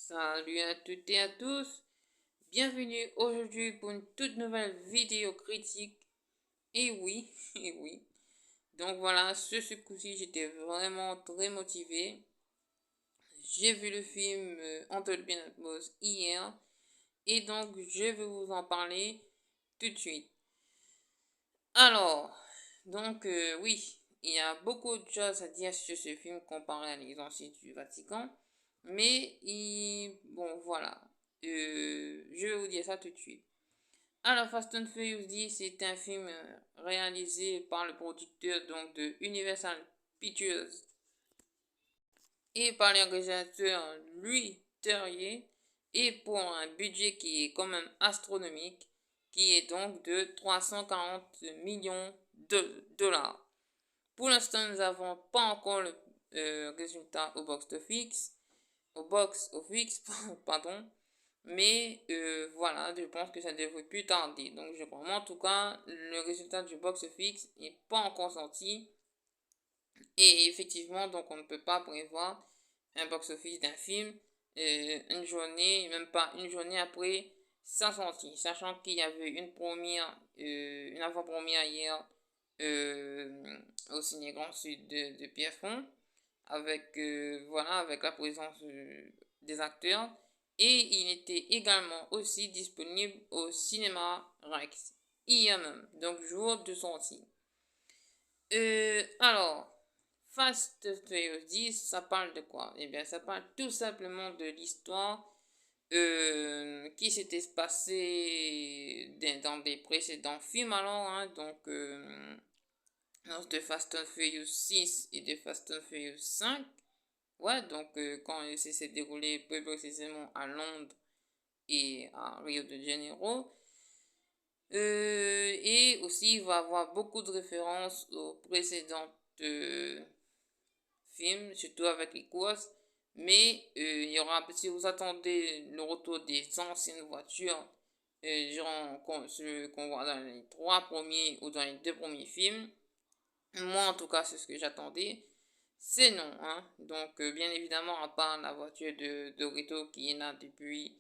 Salut à toutes et à tous, bienvenue aujourd'hui pour une toute nouvelle vidéo critique. Et oui, et oui. Donc voilà, ce coup-ci, j'étais vraiment très motivé. J'ai vu le film Entre le bien et le mal hier. Et donc, je vais vous en parler tout de suite. Alors, oui, il y a beaucoup de choses à dire sur ce film comparé à l'exorcisme du Vatican. Mais, bon, voilà. Je vais vous dire ça tout de suite. Alors, Fast and Furious 10, c'est un film réalisé par le producteur donc, de Universal Pictures et par le réalisateur Louis Terrier et pour un budget qui est quand même astronomique, qui est donc de 340 millions de dollars. Pour l'instant, nous n'avons pas encore le résultat au box office, pardon, mais voilà, je pense que ça devrait plus tarder. Donc, je crois, moi, en tout cas, le résultat du box office n'est pas encore sorti. Et effectivement, donc, on ne peut pas prévoir un box office d'un film une journée, même pas une journée après sa sortie. Sachant qu'il y avait une avant-première hier au Ciné Grand Sud de Pierrefonds avec, voilà, avec la présence des acteurs. Et il était également aussi disponible au cinéma Rex, hier même, donc jour de sortie. Alors, Fast and Furious 10, ça parle de quoi? Eh bien, ça parle tout simplement de l'histoire qui s'était passée dans des précédents films alors, hein, donc de Fast and Furious 6 et de Fast and Furious 5. Ouais, donc quand ça s'est déroulé plus précisément à Londres et à Rio de Janeiro. Et aussi, il va y avoir beaucoup de références aux précédents films, surtout avec les courses. Mais il y aura, si vous attendez le retour des anciennes voitures, ce qu'on voit dans les trois premiers ou dans les deux premiers films, moi en tout cas, c'est ce que j'attendais. C'est non, hein. Donc, bien évidemment, à part la voiture de Dorito qui est là depuis.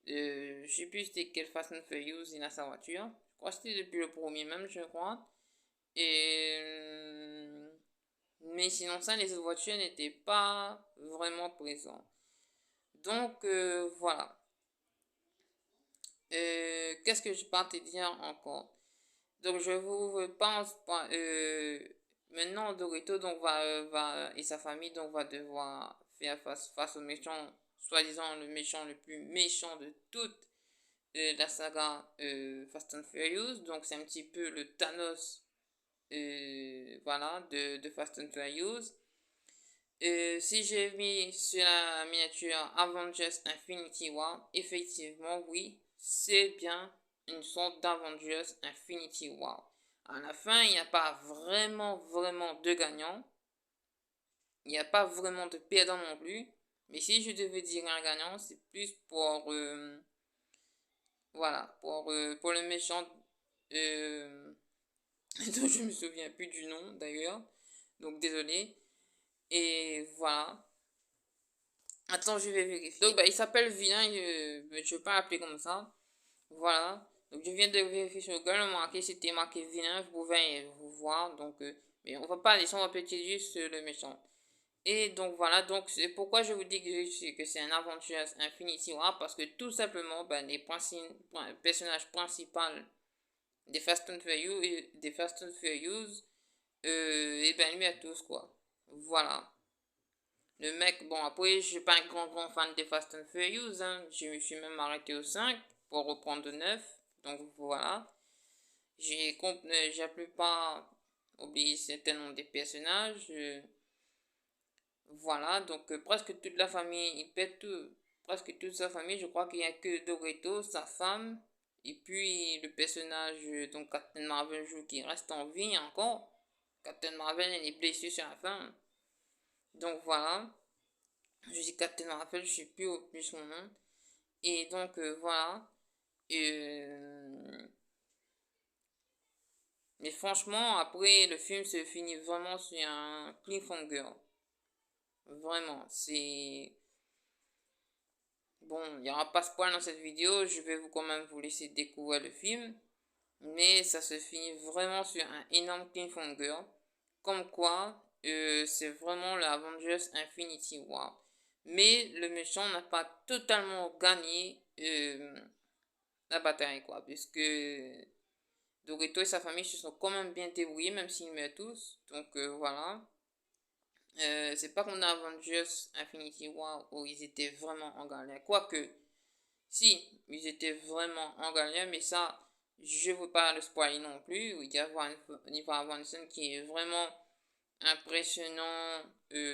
Je sais plus c'était quel Fast and Furious il a sa voiture. Je crois que c'était depuis le premier même, je crois. Et. Mais sinon, ça, les autres voitures n'étaient pas vraiment présentes. Donc, voilà. Qu'est-ce que je peux te dire encore? Donc, je vous pense pas. Maintenant, Dorito donc, et sa famille donc, va devoir faire face au méchant, soi-disant le méchant le plus méchant de toute la saga Fast and Furious. Donc, c'est un petit peu le Thanos voilà, de Fast and Furious. Si j'ai mis sur la miniature Avengers Infinity War, effectivement, oui, c'est bien une sorte d'Avengers Infinity War. À la fin, il n'y a pas vraiment de gagnant. Il n'y a pas vraiment de perdant non plus. Mais si je devais dire un gagnant, c'est plus pour, voilà, pour le méchant, dont je me souviens plus du nom d'ailleurs. Donc désolé. Et voilà. Attends, je vais vérifier. Donc, bah, il s'appelle Vilain, mais je ne vais pas l'appeler comme ça. Voilà. Donc, je viens de vérifier sur Google, marqué, c'était marqué Vilain, vous pouvez vous voir. Donc, mais on va pas laisser, on va petit juste le méchant. Et donc, voilà. Donc, c'est pourquoi je vous dis que c'est un Avengers Infinity War, parce que tout simplement, ben, les personnages principaux des Fast and Furious, et ben, lui à tous, quoi. Voilà. Le mec, bon, après, je suis pas un grand fan des Fast and Furious, hein. Je me suis même arrêté au 5 pour reprendre le 9. Donc voilà. J'ai la plupart oublié certainement des personnages. Voilà, donc presque toute la famille, il pète tout. Presque toute sa famille, je crois qu'il n'y a que Dorito, sa femme, et puis le personnage, donc Captain Marvel joue qui reste en vie encore. Captain Marvel, elle est blessée sur la fin. Donc voilà. Je dis Captain Marvel, je sais plus son nom. Et donc voilà. Mais franchement, après, le film se finit vraiment sur un cliffhanger. Vraiment, c'est. Bon, il n'y aura pas spoil dans cette vidéo, je vais quand même vous laisser découvrir le film. Mais ça se finit vraiment sur un énorme cliffhanger. Comme quoi, c'est vraiment l'Avengers Infinity War. Mais le méchant n'a pas totalement gagné la bataille, quoi. Puisque Dorito et sa famille se sont quand même bien débrouillés, même s'ils meurent tous. Donc voilà. C'est pas comme dans Avengers Infinity War où ils étaient vraiment en galère. Quoique, si, ils étaient vraiment en galère, mais ça, je ne veux pas le spoiler non plus. Il va y avoir une scène qui est vraiment impressionnant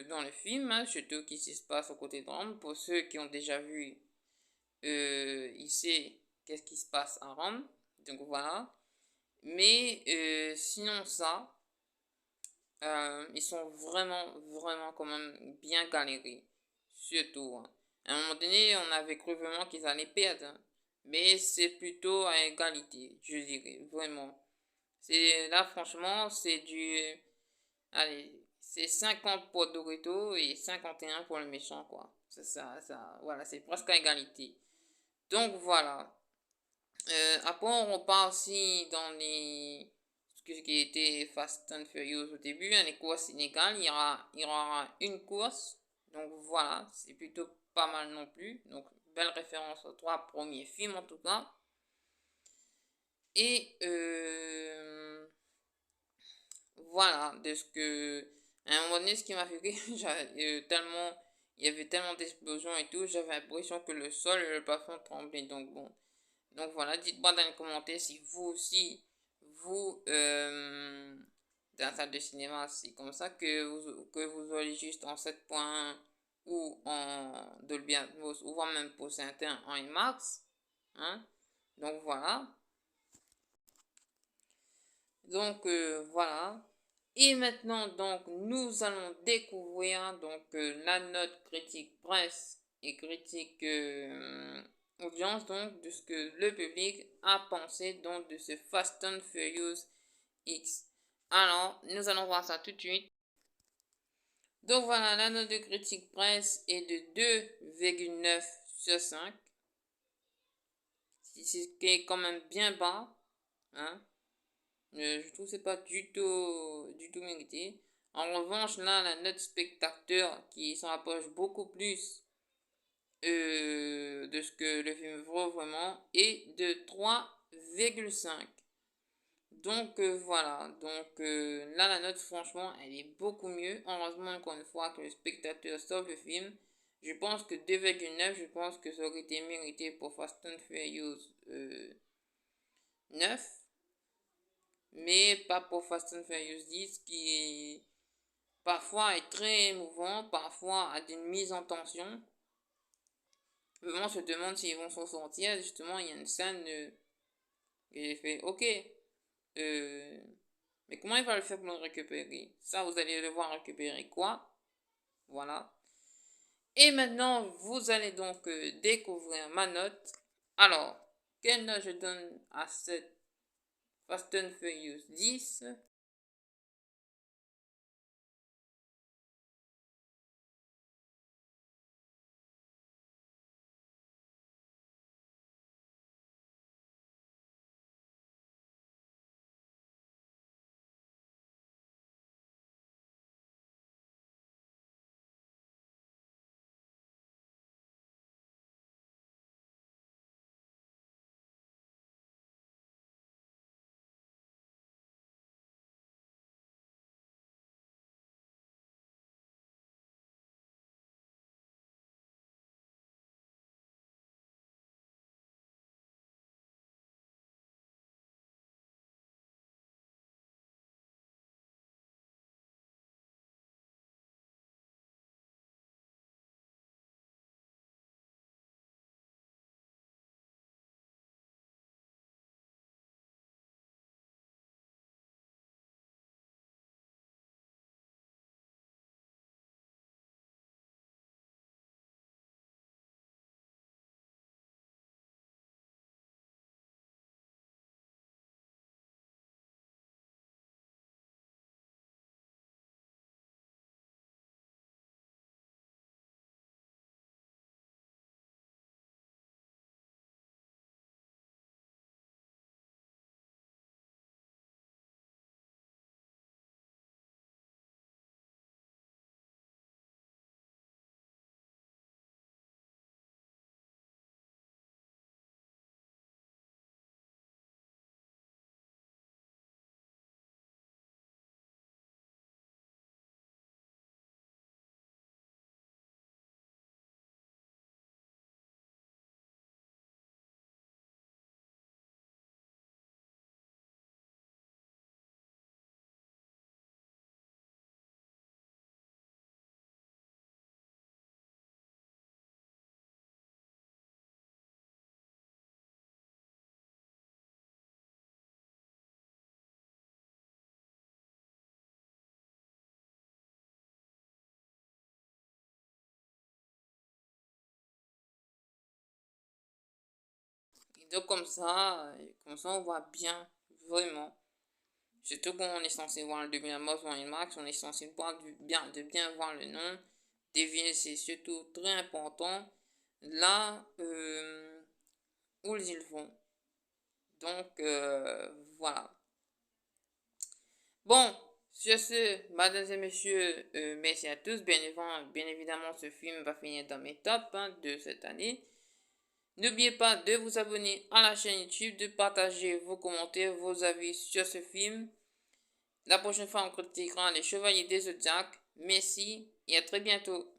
dans le film, hein, surtout qui se passe au côté de Rome. Pour ceux qui ont déjà vu, ils savent qu'est-ce qui se passe à Rome. Donc voilà. Mais sinon ça, ils sont vraiment quand même bien galérés. Surtout, hein. À un moment donné, on avait cru vraiment qu'ils allaient perdre, hein. Mais c'est plutôt à égalité, je dirais, vraiment. Là, franchement, c'est du... Allez, c'est 50 pour Dorito et 51 pour le méchant, quoi. C'est voilà, c'est presque à égalité. Donc, voilà. Après, on repart aussi dans ce qui était Fast and Furious au début, hein, les courses inégales. Il y aura une course. Donc, voilà, c'est plutôt pas mal non plus. Donc, belle référence aux trois premiers films, en tout cas. Et voilà, de ce que... À un moment donné, ce qui m'a fait rire, tellement... Il y avait tellement d'explosions et tout, j'avais l'impression que le sol et le plafond tremblaient. Donc bon. Donc voilà, dites-moi dans les commentaires si vous aussi, vous, dans la salle de cinéma, c'est comme ça que vous allez juste en 7.1 ou en Dolby Atmos, ou voire même pour certains en IMAX. Hein? Donc voilà. Donc voilà. Et maintenant, donc, nous allons découvrir donc la note critique presse et critique audience, donc, de ce que le public a pensé donc de ce Fast and Furious X. Alors, nous allons voir ça tout de suite. Donc voilà, la note de critique presse est de 2,9 sur 5. Ce qui est quand même bien bas. Hein? Je trouve que c'est pas du tout mérité. En revanche, là, la note spectateur qui s'en rapproche beaucoup plus de ce que le film vaut vraiment est de 3,5. Donc voilà, donc là la note franchement elle est beaucoup mieux. Heureusement encore une fois que le spectateur sauve le film. Je pense que 2,9, je pense que ça aurait été mérité pour Fast and Furious 9. Mais pas pour Fast and Furious 10 qui parfois est très émouvant, parfois a des mises en tension. Vraiment, on se demande s'ils vont s'en sortir. Justement, il y a une scène que j'ai fait, ok, mais comment il va le faire pour le récupérer? Ça, vous allez devoir récupérer quoi? Voilà. Et maintenant, vous allez donc découvrir ma note. Alors, quelle note je donne à cette Fast and Furious 10? Donc comme ça on voit bien, vraiment. Surtout qu'on est censé voir le début de mort sur une max, on est censé voir de bien voir le nom. Deviner, c'est surtout très important. Là où ils vont. Donc voilà. Bon, sur ce, mesdames et messieurs, merci à tous. Bien évidemment, ce film va finir dans mes tops de cette année. N'oubliez pas de vous abonner à la chaîne YouTube, de partager vos commentaires, vos avis sur ce film. La prochaine fois, on critiquera les Chevaliers des Zodiac. Merci et à très bientôt.